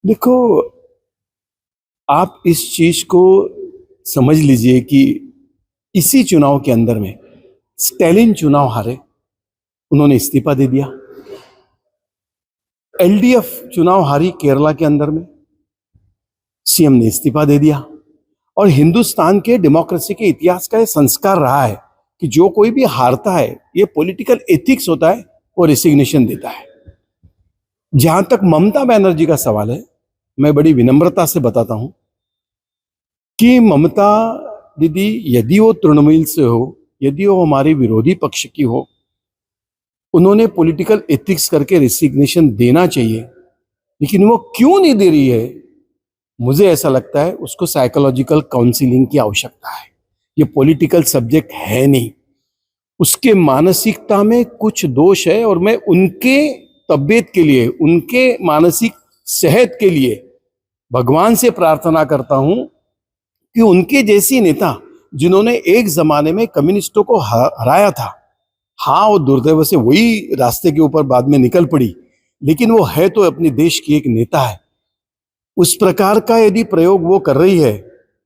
देखो, आप इस चीज को समझ लीजिए कि इसी चुनाव के अंदर में स्टैलिन चुनाव हारे, उन्होंने इस्तीफा दे दिया। एलडीएफ चुनाव हारी केरला के अंदर में, सीएम ने इस्तीफा दे दिया। और हिंदुस्तान के डेमोक्रेसी के इतिहास का यह संस्कार रहा है कि जो कोई भी हारता है, ये पॉलिटिकल एथिक्स होता है, वो रेसिग्नेशन देता है। जहां तक ममता बनर्जी का सवाल है, मैं बड़ी विनम्रता से बताता हूं कि ममता दीदी यदि वो तृणमूल से हो, यदि वो हमारे विरोधी पक्ष की हो, उन्होंने पॉलिटिकल एथिक्स करके रेसिग्नेशन देना चाहिए। लेकिन वो क्यों नहीं दे रही है, मुझे ऐसा लगता है उसको साइकोलॉजिकल काउंसलिंग की आवश्यकता है। ये पॉलिटिकल सब्जेक्ट है नहीं, उसके मानसिकता में कुछ दोष है। और मैं उनके तबीयत के लिए, उनके मानसिक सेहत के लिए भगवान से प्रार्थना करता हूं कि उनके जैसी नेता, जिन्होंने एक जमाने में कम्युनिस्टों को हराया था, हाँ वो दुर्दैव से वही रास्ते के ऊपर बाद में निकल पड़ी, लेकिन वो है तो अपने देश की एक नेता है। उस प्रकार का यदि प्रयोग वो कर रही है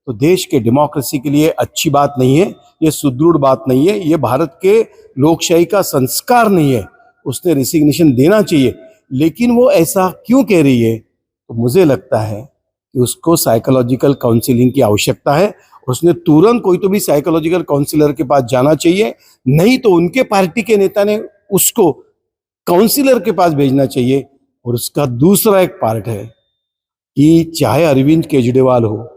तो देश के डेमोक्रेसी के लिए अच्छी बात नहीं है, ये सुदृढ़ बात नहीं है, ये भारत के लोकशाही का संस्कार नहीं है। उसने रिसिग्नेशन देना चाहिए। लेकिन वो ऐसा क्यों कह रही है, तो मुझे लगता है कि उसको साइकोलॉजिकल काउंसलिंग की आवश्यकता है। उसने तुरंत कोई तो भी साइकोलॉजिकल काउंसलर के पास जाना चाहिए, नहीं तो उनके पार्टी के नेता ने उसको काउंसलर के पास भेजना चाहिए। और उसका दूसरा एक पार्ट है कि चाहे अरविंद केजरीवाल हो,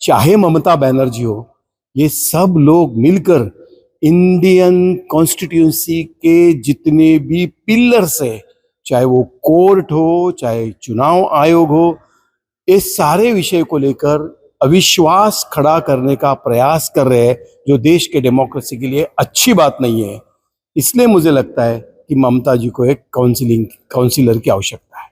चाहे ममता बनर्जी हो, ये सब लोग मिलकर इंडियन कॉन्स्टिट्यूंसी के जितने भी पिलर्स है, चाहे वो कोर्ट हो, चाहे चुनाव आयोग हो, इस सारे विषय को लेकर अविश्वास खड़ा करने का प्रयास कर रहे हैं, जो देश के डेमोक्रेसी के लिए अच्छी बात नहीं है। इसलिए मुझे लगता है कि ममता जी को एक काउंसलर की आवश्यकता है।